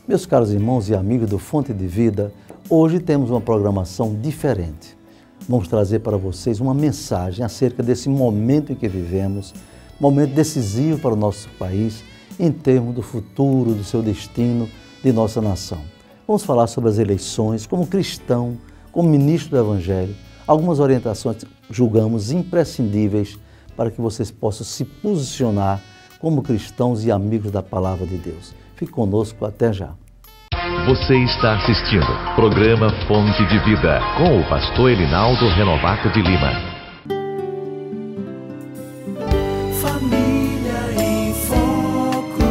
Meus caros irmãos e amigos do Fonte de Vida, hoje temos uma programação diferente. Vamos trazer para vocês uma mensagem acerca desse momento em que vivemos, momento decisivo para o nosso país, em termos do futuro, do seu destino, de nossa nação. Vamos falar sobre as eleições, como cristão, como ministro do Evangelho, algumas orientações que julgamos imprescindíveis para que vocês possam se posicionar como cristãos e amigos da Palavra de Deus. Fique conosco, até já. Você está assistindo o programa Fonte de Vida, com o pastor Elinaldo Renovato de Lima. Família em Foco.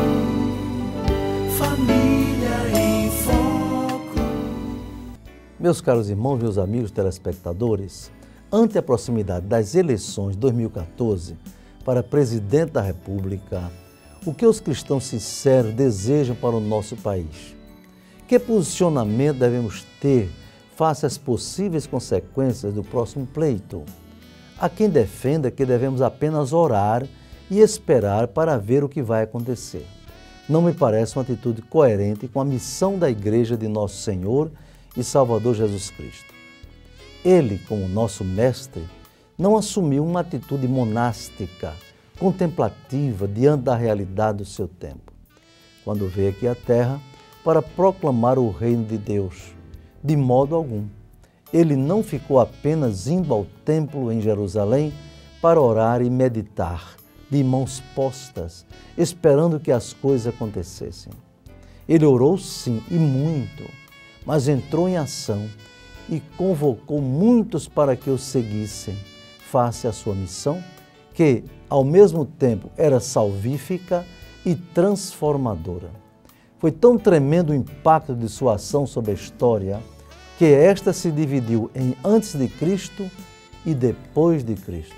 Família em Foco. Meus caros irmãos, meus amigos telespectadores, ante a proximidade das eleições de 2014 para presidente da República, o que os cristãos sinceros desejam para o nosso país? Que posicionamento devemos ter face às possíveis consequências do próximo pleito? Há quem defenda que devemos apenas orar e esperar para ver o que vai acontecer. Não me parece uma atitude coerente com a missão da Igreja de Nosso Senhor e Salvador Jesus Cristo. Ele, como nosso mestre, não assumiu uma atitude monástica, contemplativa diante da realidade do seu tempo. Quando veio aqui à Terra para proclamar o reino de Deus, de modo algum. Ele não ficou apenas indo ao templo em Jerusalém para orar e meditar, de mãos postas, esperando que as coisas acontecessem. Ele orou sim, e muito, mas entrou em ação e convocou muitos para que o seguissem, face à sua missão, que, ao mesmo tempo, era salvífica e transformadora. Foi tão tremendo o impacto de sua ação sobre a história que esta se dividiu em antes de Cristo e depois de Cristo.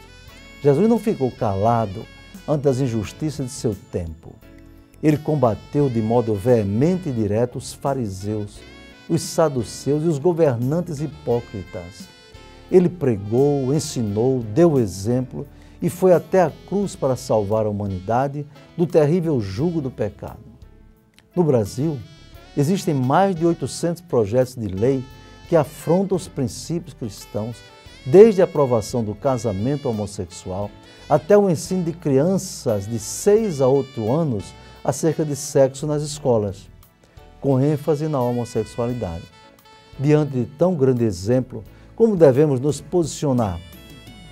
Jesus não ficou calado ante as injustiças de seu tempo. Ele combateu de modo veemente e direto os fariseus, os saduceus e os governantes hipócritas. Ele pregou, ensinou, deu exemplo e foi até a cruz para salvar a humanidade do terrível jugo do pecado. No Brasil, existem mais de 800 projetos de lei que afrontam os princípios cristãos, desde a aprovação do casamento homossexual até o ensino de crianças de 6 a 8 anos acerca de sexo nas escolas, com ênfase na homossexualidade. Diante de tão grande exemplo, como devemos nos posicionar?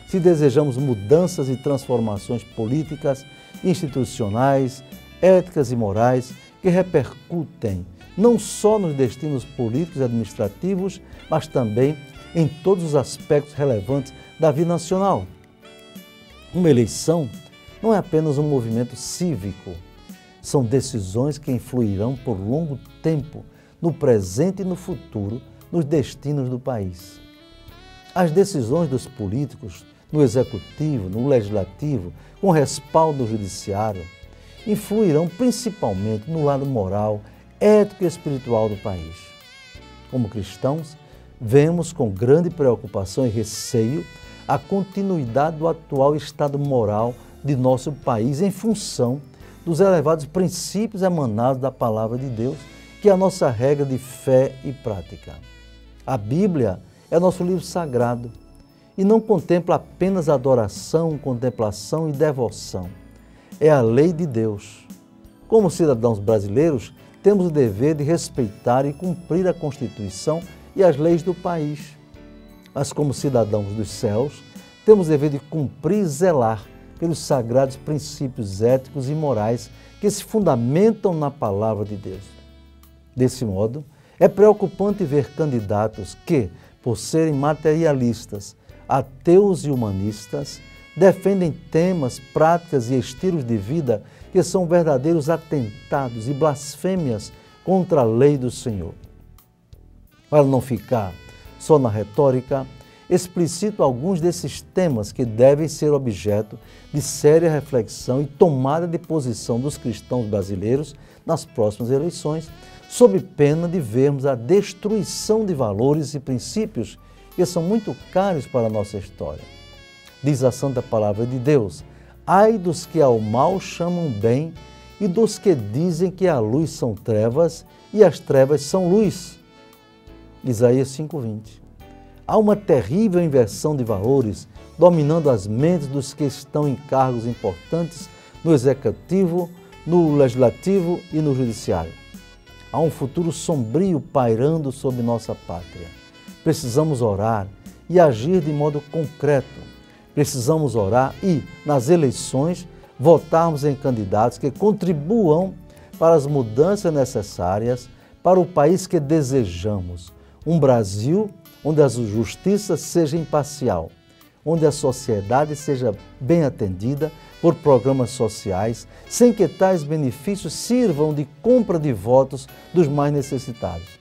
Se desejamos mudanças e transformações políticas, institucionais, éticas e morais que repercutem não só nos destinos políticos e administrativos, mas também em todos os aspectos relevantes da vida nacional. Uma eleição não é apenas um movimento cívico, são decisões que influirão por longo tempo no presente e no futuro, nos destinos do país. As decisões dos políticos, no executivo, no legislativo, com respaldo do judiciário, influirão principalmente no lado moral, ético e espiritual do país. Como cristãos, vemos com grande preocupação e receio a continuidade do atual estado moral de nosso país em função dos elevados princípios emanados da Palavra de Deus, que é a nossa regra de fé e prática. A Bíblia é nosso livro sagrado e não contempla apenas adoração, contemplação e devoção. É a lei de Deus. Como cidadãos brasileiros, temos o dever de respeitar e cumprir a Constituição e as leis do país. Mas como cidadãos dos céus, temos o dever de cumprir e zelar pelos sagrados princípios éticos e morais que se fundamentam na Palavra de Deus. Desse modo, é preocupante ver candidatos que, por serem materialistas, ateus e humanistas, defendem temas, práticas e estilos de vida que são verdadeiros atentados e blasfêmias contra a lei do Senhor. Para não ficar só na retórica, explicito alguns desses temas que devem ser objeto de séria reflexão e tomada de posição dos cristãos brasileiros nas próximas eleições, sob pena de vermos a destruição de valores e princípios que são muito caros para a nossa história. Diz a Santa Palavra de Deus: ai dos que ao mal chamam bem e dos que dizem que a luz são trevas e as trevas são luz. Isaías 5:20. Há uma terrível inversão de valores dominando as mentes dos que estão em cargos importantes no executivo, no legislativo e no judiciário. Há um futuro sombrio pairando sobre nossa pátria. Precisamos orar e agir de modo concreto. Precisamos orar e, nas eleições, votarmos em candidatos que contribuam para as mudanças necessárias para o país que desejamos. Um Brasil onde a justiça seja imparcial, onde a sociedade seja bem atendida por programas sociais, sem que tais benefícios sirvam de compra de votos dos mais necessitados.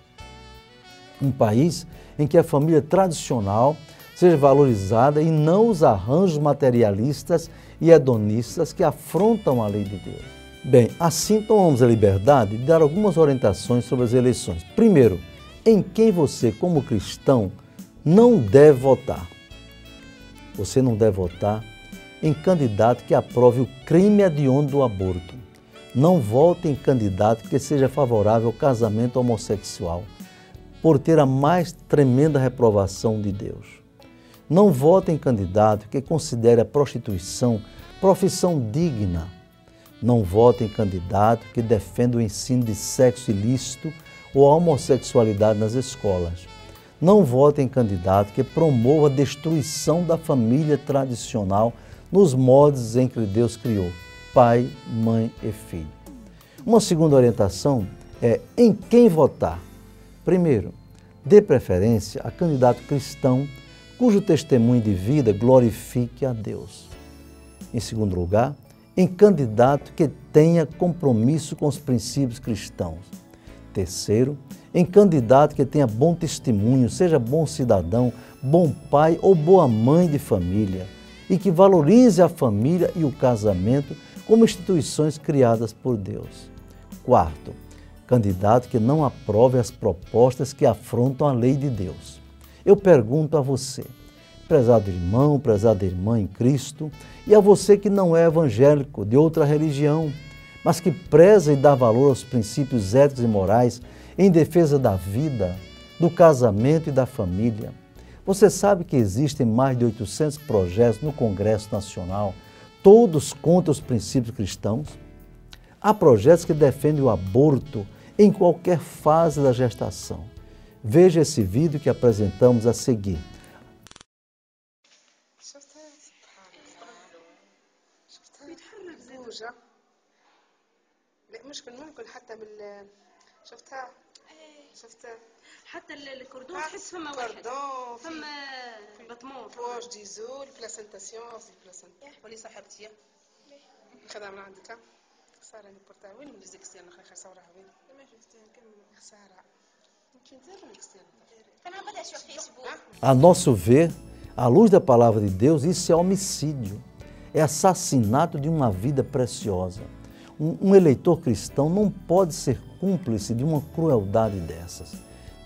Um país em que a família tradicional seja valorizada e não os arranjos materialistas e hedonistas que afrontam a lei de Deus. Bem, assim tomamos a liberdade de dar algumas orientações sobre as eleições. Primeiro, em quem você, como cristão, não deve votar. Você não deve votar em candidato que aprove o crime hediondo do aborto. Não vote em candidato que seja favorável ao casamento homossexual, por ter a mais tremenda reprovação de Deus. Não vote em candidato que considere a prostituição profissão digna. Não vote em candidato que defenda o ensino de sexo ilícito ou a homossexualidade nas escolas. Não vote em candidato que promova a destruição da família tradicional nos moldes em que Deus criou, pai, mãe e filho. Uma segunda orientação é em quem votar. Primeiro, dê preferência a candidato cristão cujo testemunho de vida glorifique a Deus. Em segundo lugar, em candidato que tenha compromisso com os princípios cristãos. Terceiro, em candidato que tenha bom testemunho, seja bom cidadão, bom pai ou boa mãe de família e que valorize a família e o casamento como instituições criadas por Deus. Quarto, candidato que não aprove as propostas que afrontam a lei de Deus. Eu pergunto a você, prezado irmão, prezada irmã em Cristo, e a você que não é evangélico, de outra religião, mas que preza e dá valor aos princípios éticos e morais em defesa da vida, do casamento e da família. Você sabe que existem mais de 800 projetos no Congresso Nacional, todos contra os princípios cristãos? Há projetos que defendem o aborto em qualquer fase da gestação. Veja esse vídeo que apresentamos a seguir. شفتها شفتها حتى الكردون تحس فما واحد فما بطمون فواش ديزول بلاسنتاسيون قصدي بلاسنتا ولي صاحبتي خذها من عندك خساره اني بورتها وين من زيكستيان اخي صورها وين ما شفتها كم خساره يمكن زيرو زيكستيان انا ما بداش في فيسبوك. A nosso ver, à luz da palavra de Deus, isso é homicídio, é assassinato de uma vida preciosa. Um eleitor cristão não pode ser cúmplice de uma crueldade dessas.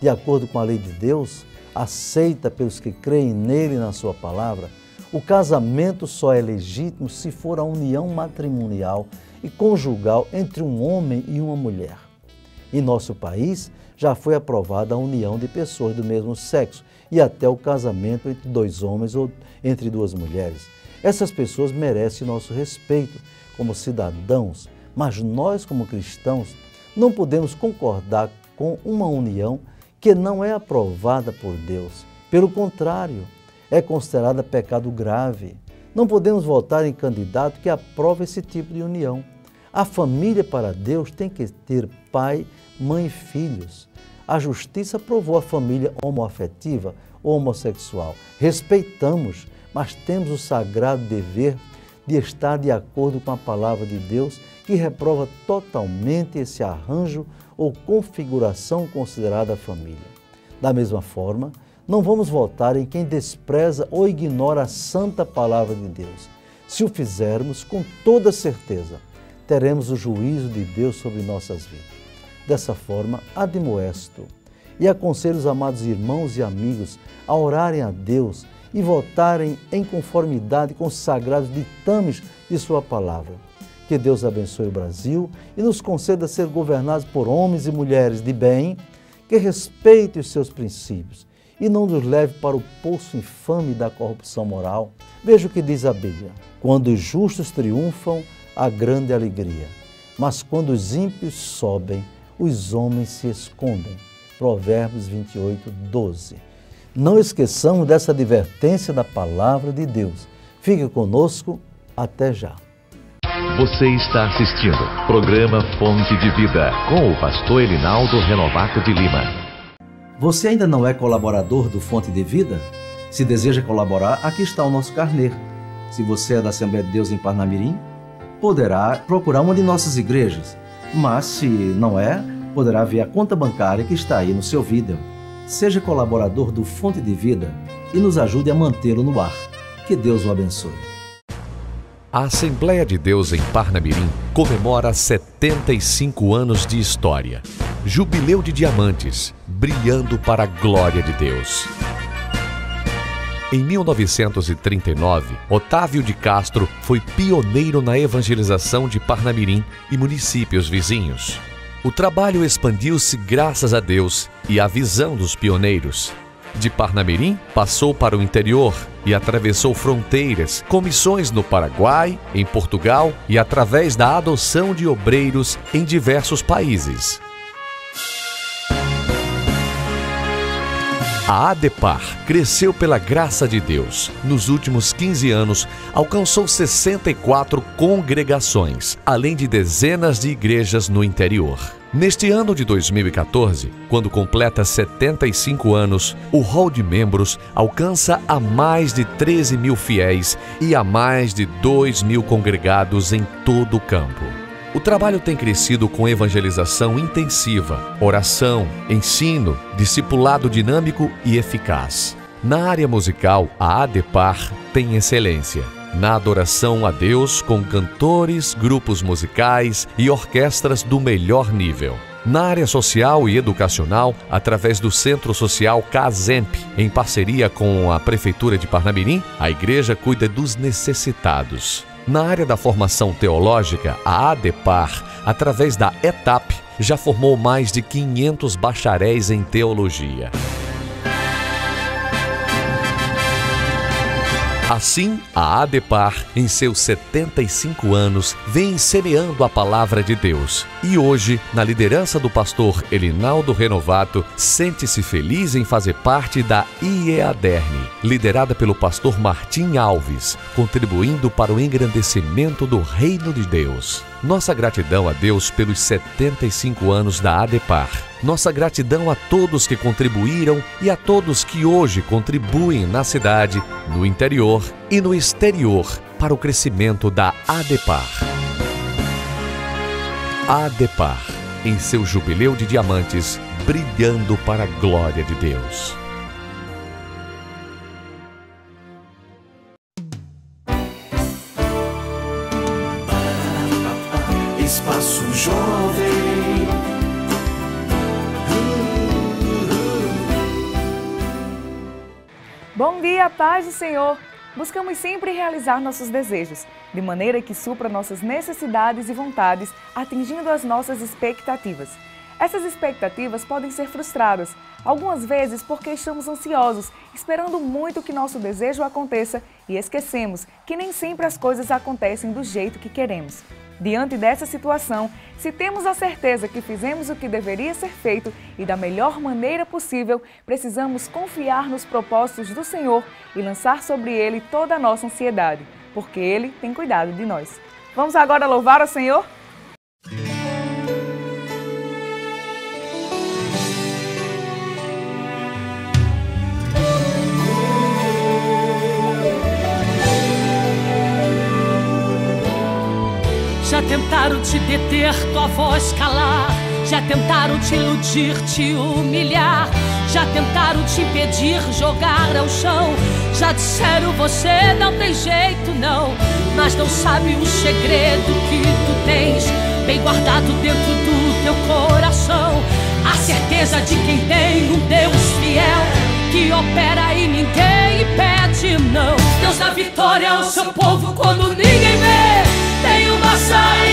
De acordo com a lei de Deus, aceita pelos que creem nele e na sua palavra, o casamento só é legítimo se for a união matrimonial e conjugal entre um homem e uma mulher. Em nosso país, já foi aprovada a união de pessoas do mesmo sexo e até o casamento entre dois homens ou entre duas mulheres. Essas pessoas merecem nosso respeito como cidadãos, mas nós, como cristãos, não podemos concordar com uma união que não é aprovada por Deus. Pelo contrário, é considerada pecado grave. Não podemos votar em candidato que aprove esse tipo de união. A família para Deus tem que ter pai, mãe e filhos. A justiça aprovou a família homoafetiva ou homossexual. Respeitamos, mas temos o sagrado dever de estar de acordo com a palavra de Deus, que reprova totalmente esse arranjo ou configuração considerada a família. Da mesma forma, não vamos votar em quem despreza ou ignora a santa palavra de Deus. Se o fizermos, com toda certeza, teremos o juízo de Deus sobre nossas vidas. Dessa forma, admoesto e aconselho os amados irmãos e amigos a orarem a Deus e votarem em conformidade com os sagrados ditames de sua palavra. Que Deus abençoe o Brasil e nos conceda ser governados por homens e mulheres de bem, que respeitem os seus princípios e não nos leve para o poço infame da corrupção moral. Veja o que diz a Bíblia: quando os justos triunfam, há grande alegria, mas quando os ímpios sobem, os homens se escondem. Provérbios 28, 12. Não esqueçamos dessa advertência da palavra de Deus. Fique conosco, até já. Você está assistindo programa Fonte de Vida com o pastor Elinaldo Renovato de Lima. Você ainda não é colaborador do Fonte de Vida? Se deseja colaborar, aqui está o nosso carnê. Se você é da Assembleia de Deus em Parnamirim, poderá procurar uma de nossas igrejas. Mas se não é, poderá ver a conta bancária que está aí no seu vídeo. Seja colaborador do Fonte de Vida e nos ajude a mantê-lo no ar. Que Deus o abençoe. A Assembleia de Deus em Parnamirim comemora 75 anos de história. Jubileu de diamantes, brilhando para a glória de Deus. Em 1939, Otávio de Castro foi pioneiro na evangelização de Parnamirim e municípios vizinhos. O trabalho expandiu-se graças a Deus e à visão dos pioneiros. De Parnamirim, passou para o interior e atravessou fronteiras, com missões no Paraguai, em Portugal e através da adoção de obreiros em diversos países. A ADEPAR cresceu pela graça de Deus. Nos últimos 15 anos, alcançou 64 congregações, além de dezenas de igrejas no interior. Neste ano de 2014, quando completa 75 anos, o hall de membros alcança a mais de 13 mil fiéis e a mais de 2 mil congregados em todo o campo. O trabalho tem crescido com evangelização intensiva, oração, ensino, discipulado dinâmico e eficaz. Na área musical, a ADEPAR tem excelência. Na adoração a Deus com cantores, grupos musicais e orquestras do melhor nível. Na área social e educacional, através do Centro Social CASEMP, em parceria com a Prefeitura de Parnamirim, a igreja cuida dos necessitados. Na área da formação teológica, a ADEPAR, através da ETAP, já formou mais de 500 bacharéis em teologia. Assim, a ADEPAR, em seus 75 anos, vem semeando a palavra de Deus. E hoje, na liderança do pastor Elinaldo Renovato, sente-se feliz em fazer parte da IEADERN, liderada pelo pastor Martim Alves, contribuindo para o engrandecimento do reino de Deus. Nossa gratidão a Deus pelos 75 anos da ADEPAR. Nossa gratidão a todos que contribuíram e a todos que hoje contribuem na cidade, no interior e no exterior para o crescimento da ADEPAR. ADEPAR, em seu jubileu de diamantes, brilhando para a glória de Deus. Espaço Jovem. Bom dia, paz do Senhor! Buscamos sempre realizar nossos desejos, de maneira que supra nossas necessidades e vontades, atingindo as nossas expectativas. Essas expectativas podem ser frustradas, algumas vezes porque estamos ansiosos, esperando muito que nosso desejo aconteça e esquecemos que nem sempre as coisas acontecem do jeito que queremos. Diante dessa situação, se temos a certeza que fizemos o que deveria ser feito e da melhor maneira possível, precisamos confiar nos propósitos do Senhor e lançar sobre Ele toda a nossa ansiedade, porque Ele tem cuidado de nós. Vamos agora louvar ao Senhor? Já tentaram te deter, tua voz calar. Já tentaram te iludir, te humilhar. Já tentaram te impedir, jogar ao chão. Já disseram você não tem jeito não, mas não sabe o segredo que tu tens bem guardado dentro do teu coração. A certeza de quem tem um Deus fiel, que opera e ninguém impede não. Deus dá vitória ao seu povo quando ninguém vê. Tem uma saída.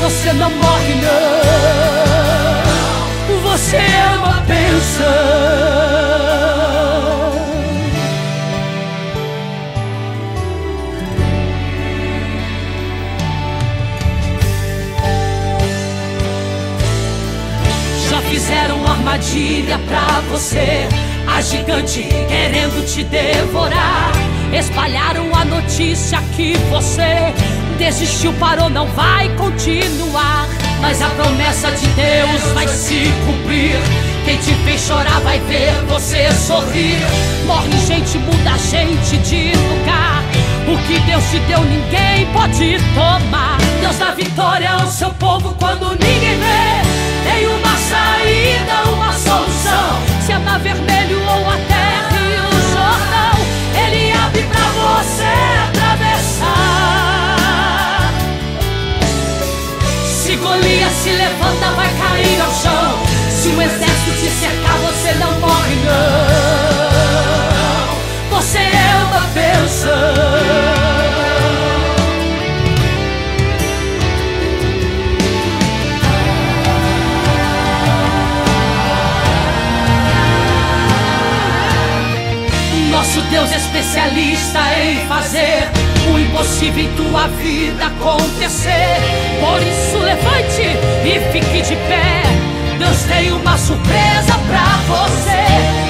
você não morre não. Você é uma bênção. Fizeram uma armadilha pra você, a gigante querendo te devorar. Espalharam a notícia que você desistiu, parou, não vai continuar. Mas a promessa de Deus vai se cumprir. Quem te fez chorar vai ver você sorrir. Morre gente, muda gente de lugar. O que Deus te deu ninguém pode tomar. Deus dá vitória ao seu povo quando ninguém vê. Tem uma saída, uma solução. Se é mar vermelho ou a terra e o Jordão, Ele abre pra você atravessar. Se Golias se levanta, vai cair ao chão. Se o exército te cercar, você não morre não. Você é uma bênção. Nosso Deus é especialista em fazer o impossível em tua vida acontecer. Por isso levante e fique de pé. Deus tem uma surpresa pra você.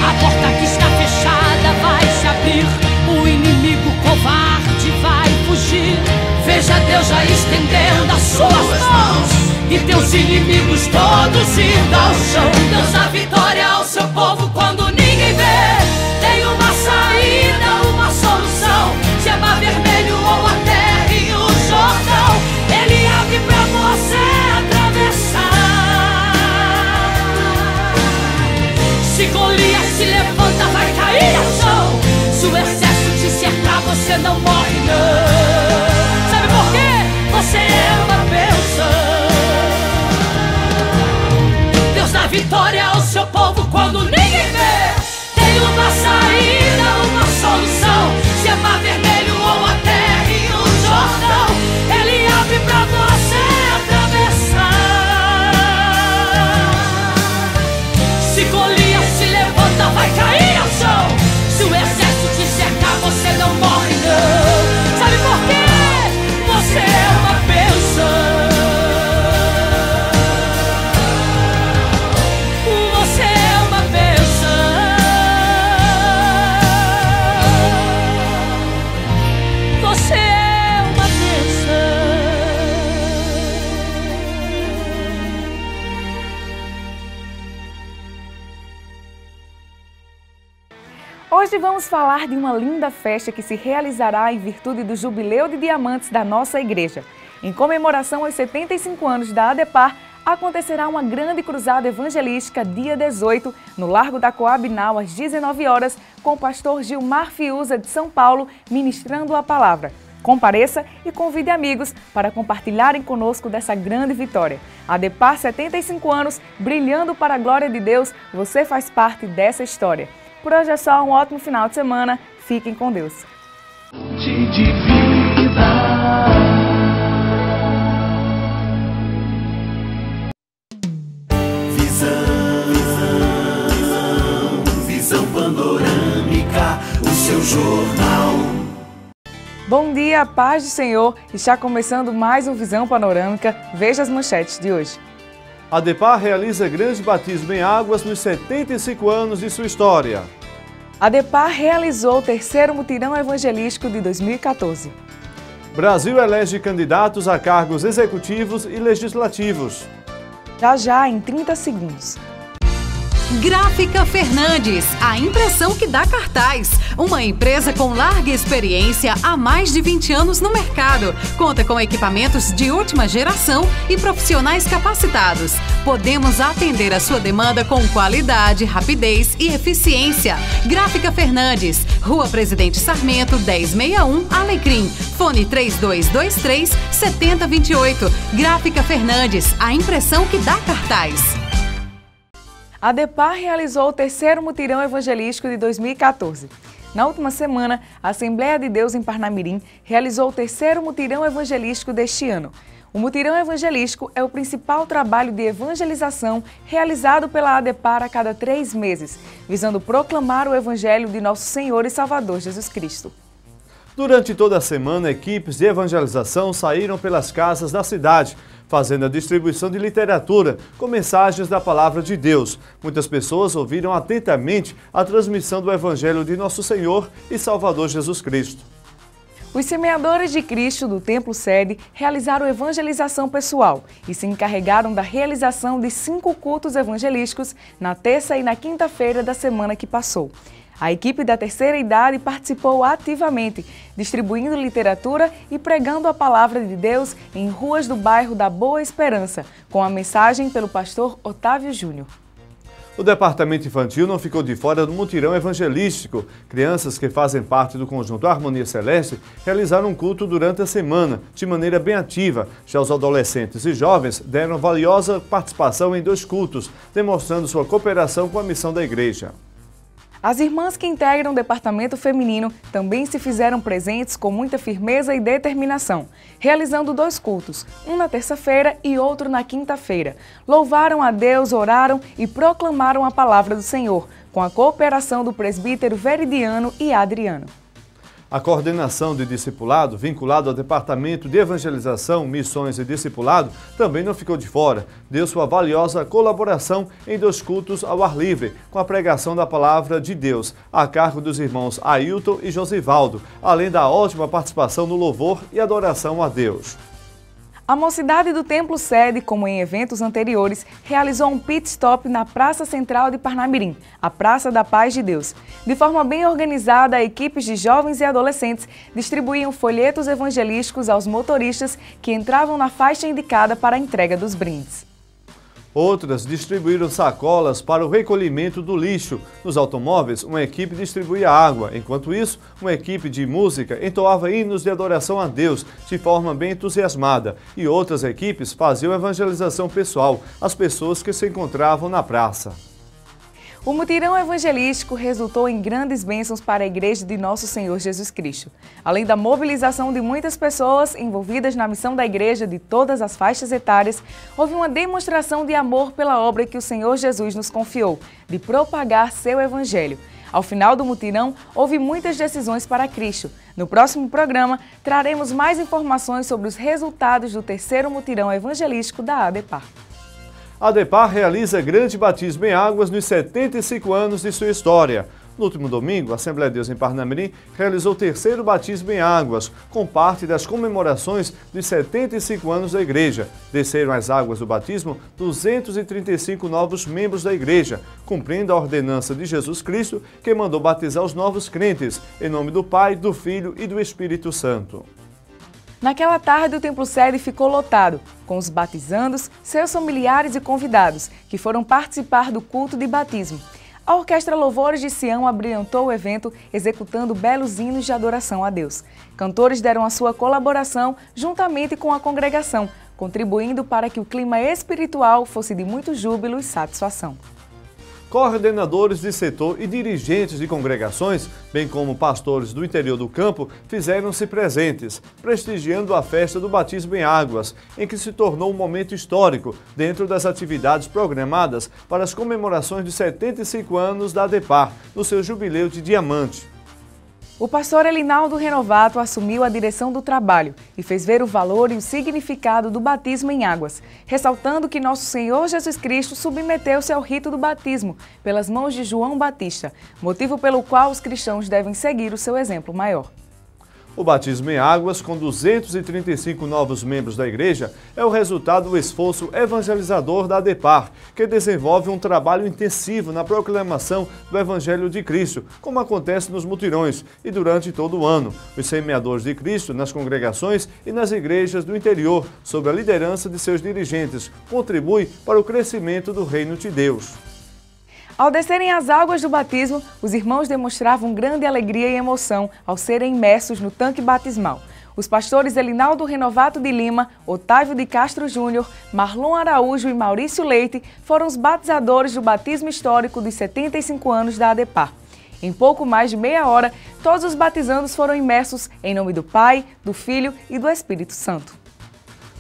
A porta que está fechada vai se abrir. O inimigo covarde vai fugir. Veja Deus já estendendo as suas mãos e teus inimigos todos indo ao chão. Deus dá vitória ao seu povo quando ninguém vê. Tem uma saída, uma solução. Se é mar vermelho ou a terra e o Jordão, Ele abre pra você atravessar. Se Golias se levanta, vai cair ao chão. Se o exército te cercar, você não morre não. Sabe por quê? Você é uma bênção. Deus dá vitória ao seu povo quando ninguém vê. Tem uma saída, uma solução. Se é mar vermelho ou a terra e o Jordão, Ele abre pra você atravessar. Se Golias se levanta, vai cair ao chão. Se o exército te cercar, você não morre não. Sabe por quê? Você é uma bênção. Você é uma bênção. Você é uma bênção. Hoje vamos falar de uma linda festa que se realizará em virtude do Jubileu de Diamantes da nossa igreja. Em comemoração aos 75 anos da ADEPAR, acontecerá uma grande cruzada evangelística dia 18, no Largo da Coabinal, às 19 horas, com o pastor Gilmar Fiuza de São Paulo, ministrando a palavra. Compareça e convide amigos para compartilharem conosco dessa grande vitória. ADEPAR 75 anos, brilhando para a glória de Deus, você faz parte dessa história. Por hoje é só, um ótimo final de semana. Fiquem com Deus. Visão panorâmica, o seu jornal. Bom dia, paz do Senhor. Está começando mais um Visão Panorâmica. Veja as manchetes de hoje. A ADEPAR realiza grande batismo em águas nos 75 anos de sua história. A ADEPAR realizou o terceiro mutirão evangelístico de 2014. Brasil elege candidatos a cargos executivos e legislativos. Já, em 30 segundos. Gráfica Fernandes, a impressão que dá cartaz. Uma empresa com larga experiência há mais de 20 anos no mercado. Conta com equipamentos de última geração e profissionais capacitados. Podemos atender a sua demanda com qualidade, rapidez e eficiência. Gráfica Fernandes, Rua Presidente Sarmento, 1061, Alecrim. Fone 3223-7028. Gráfica Fernandes, a impressão que dá cartaz. A ADEPAR realizou o terceiro mutirão evangelístico de 2014. Na última semana, a Assembleia de Deus em Parnamirim realizou o terceiro mutirão evangelístico deste ano. O mutirão evangelístico é o principal trabalho de evangelização realizado pela ADEPAR a cada 3 meses, visando proclamar o Evangelho de nosso Senhor e Salvador Jesus Cristo. Durante toda a semana, equipes de evangelização saíram pelas casas da cidade, fazendo a distribuição de literatura com mensagens da Palavra de Deus. Muitas pessoas ouviram atentamente a transmissão do Evangelho de nosso Senhor e Salvador Jesus Cristo. Os semeadores de Cristo do Templo Sede realizaram evangelização pessoal e se encarregaram da realização de 5 cultos evangelísticos na terça e na quinta-feira da semana que passou. A equipe da terceira idade participou ativamente, distribuindo literatura e pregando a palavra de Deus em ruas do bairro da Boa Esperança, com a mensagem pelo pastor Otávio Júnior. O departamento infantil não ficou de fora do mutirão evangelístico. Crianças que fazem parte do conjunto Harmonia Celeste realizaram um culto durante a semana, de maneira bem ativa. Já os adolescentes e jovens deram valiosa participação em 2 cultos, demonstrando sua cooperação com a missão da igreja. As irmãs que integram o departamento feminino também se fizeram presentes com muita firmeza e determinação, realizando 2 cultos, um na terça-feira e outro na quinta-feira. Louvaram a Deus, oraram e proclamaram a palavra do Senhor, com a cooperação do presbítero Veridiano e Adriano. A coordenação de discipulado, vinculado ao Departamento de Evangelização, Missões e Discipulado, também não ficou de fora. Deu sua valiosa colaboração em 2 cultos ao ar livre, com a pregação da Palavra de Deus, a cargo dos irmãos Ailton e Josivaldo, além da ótima participação no louvor e adoração a Deus. A mocidade do Templo Sede, como em eventos anteriores, realizou um pit stop na Praça Central de Parnamirim, a Praça da Paz de Deus. De forma bem organizada, equipes de jovens e adolescentes distribuíam folhetos evangelísticos aos motoristas que entravam na faixa indicada para a entrega dos brindes. Outras distribuíram sacolas para o recolhimento do lixo. Nos automóveis, uma equipe distribuía água. Enquanto isso, uma equipe de música entoava hinos de adoração a Deus de forma bem entusiasmada. E outras equipes faziam evangelização pessoal às pessoas que se encontravam na praça. O mutirão evangelístico resultou em grandes bênçãos para a Igreja de Nosso Senhor Jesus Cristo. Além da mobilização de muitas pessoas envolvidas na missão da Igreja de todas as faixas etárias, houve uma demonstração de amor pela obra que o Senhor Jesus nos confiou, de propagar seu Evangelho. Ao final do mutirão, houve muitas decisões para Cristo. No próximo programa, traremos mais informações sobre os resultados do 3º mutirão evangelístico da ADEPAR. A ADEPAR realiza grande batismo em águas nos 75 anos de sua história. No último domingo, a Assembleia de Deus em Parnamirim realizou o 3º batismo em águas, com parte das comemorações dos 75 anos da igreja. Desceram as águas do batismo 235 novos membros da igreja, cumprindo a ordenança de Jesus Cristo, que mandou batizar os novos crentes, em nome do Pai, do Filho e do Espírito Santo. Naquela tarde, o Templo Sede ficou lotado, com os batizandos, seus familiares e convidados, que foram participar do culto de batismo. A Orquestra Louvores de Sião abrilhantou o evento, executando belos hinos de adoração a Deus. Cantores deram a sua colaboração juntamente com a congregação, contribuindo para que o clima espiritual fosse de muito júbilo e satisfação. Coordenadores de setor e dirigentes de congregações, bem como pastores do interior do campo, fizeram-se presentes, prestigiando a festa do batismo em águas, em que se tornou um momento histórico dentro das atividades programadas para as comemorações de 75 anos da ADEPAR, no seu jubileu de diamante. O pastor Elinaldo Renovato assumiu a direção do trabalho e fez ver o valor e o significado do batismo em águas, ressaltando que nosso Senhor Jesus Cristo submeteu-se ao rito do batismo pelas mãos de João Batista, motivo pelo qual os cristãos devem seguir o seu exemplo maior. O batismo em águas, com 235 novos membros da igreja, é o resultado do esforço evangelizador da ADEPAR, que desenvolve um trabalho intensivo na proclamação do Evangelho de Cristo, como acontece nos mutirões e durante todo o ano. Os semeadores de Cristo nas congregações e nas igrejas do interior, sob a liderança de seus dirigentes, contribuem para o crescimento do reino de Deus. Ao descerem as águas do batismo, os irmãos demonstravam grande alegria e emoção ao serem imersos no tanque batismal. Os pastores Elinaldo Renovato de Lima, Otávio de Castro Júnior, Marlon Araújo e Maurício Leite foram os batizadores do batismo histórico dos 75 anos da ADEPAR. Em pouco mais de meia hora, todos os batizandos foram imersos em nome do Pai, do Filho e do Espírito Santo.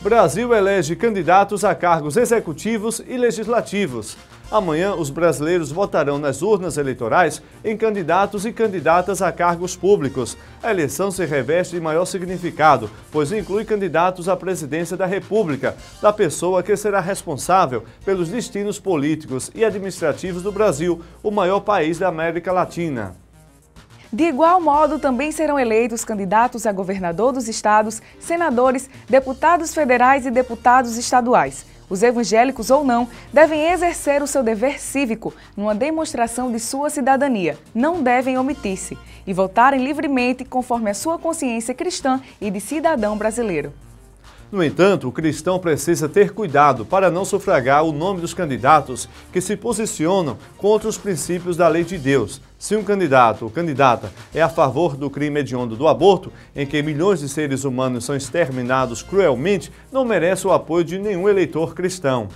Brasil elege candidatos a cargos executivos e legislativos. Amanhã, os brasileiros votarão nas urnas eleitorais em candidatos e candidatas a cargos públicos. A eleição se reveste de maior significado, pois inclui candidatos à presidência da República, da pessoa que será responsável pelos destinos políticos e administrativos do Brasil, o maior país da América Latina. De igual modo, também serão eleitos candidatos a governador dos estados, senadores, deputados federais e deputados estaduais. Os evangélicos ou não devem exercer o seu dever cívico numa demonstração de sua cidadania. Não devem omitir-se e votarem livremente conforme a sua consciência cristã e de cidadão brasileiro. No entanto, o cristão precisa ter cuidado para não sufragar o nome dos candidatos que se posicionam contra os princípios da lei de Deus. Se um candidato ou candidata é a favor do crime hediondo do aborto, em que milhões de seres humanos são exterminados cruelmente, não merece o apoio de nenhum eleitor cristão.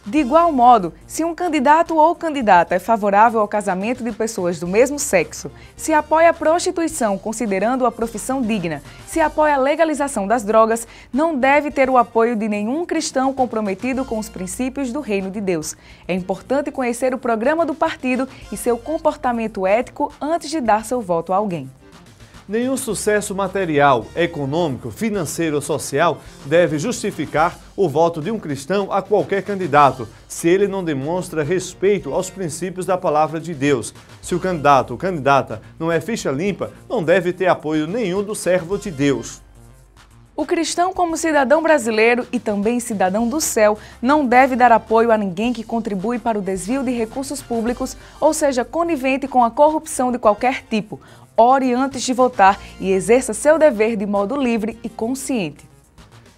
De igual modo, se um candidato ou candidata é favorável ao casamento de pessoas do mesmo sexo, se apoia a prostituição considerando a profissão digna, se apoia a legalização das drogas, não deve ter o apoio de nenhum cristão comprometido com os princípios do reino de Deus. É importante conhecer o programa do partido e seu comportamento ético antes de dar seu voto a alguém. Nenhum sucesso material, econômico, financeiro ou social deve justificar o voto de um cristão a qualquer candidato, se ele não demonstra respeito aos princípios da palavra de Deus. Se o candidato ou candidata não é ficha limpa, não deve ter apoio nenhum do servo de Deus. O cristão, como cidadão brasileiro e também cidadão do céu, não deve dar apoio a ninguém que contribui para o desvio de recursos públicos ou seja conivente com a corrupção de qualquer tipo. Ore antes de votar e exerça seu dever de modo livre e consciente.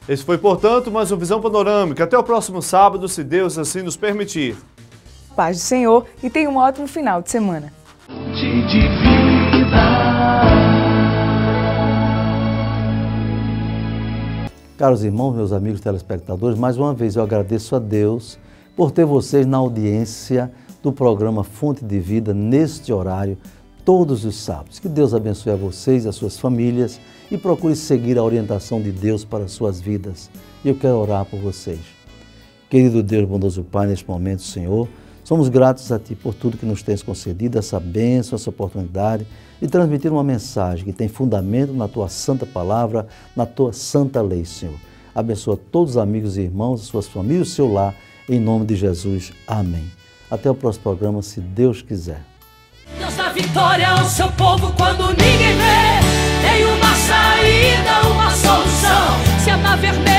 Esse foi, portanto, mais uma Visão Panorâmica. Até o próximo sábado, se Deus assim nos permitir. Paz do Senhor e tenha um ótimo final de semana. Caros irmãos, meus amigos telespectadores, mais uma vez eu agradeço a Deus por ter vocês na audiência do programa Fonte de Vida neste horário, todos os sábados. Que Deus abençoe a vocês e as suas famílias e procure seguir a orientação de Deus para as suas vidas. E eu quero orar por vocês. Querido Deus, bondoso Pai, neste momento, Senhor, somos gratos a Ti por tudo que nos tens concedido, essa bênção, essa oportunidade de transmitir uma mensagem que tem fundamento na Tua santa palavra, na Tua santa lei, Senhor. Abençoa todos os amigos e irmãos, as suas famílias, o seu lar, em nome de Jesus. Amém. Até o próximo programa, se Deus quiser. Deus dá vitória ao seu povo quando ninguém vê. Tem uma saída, uma solução. Se é na vermelha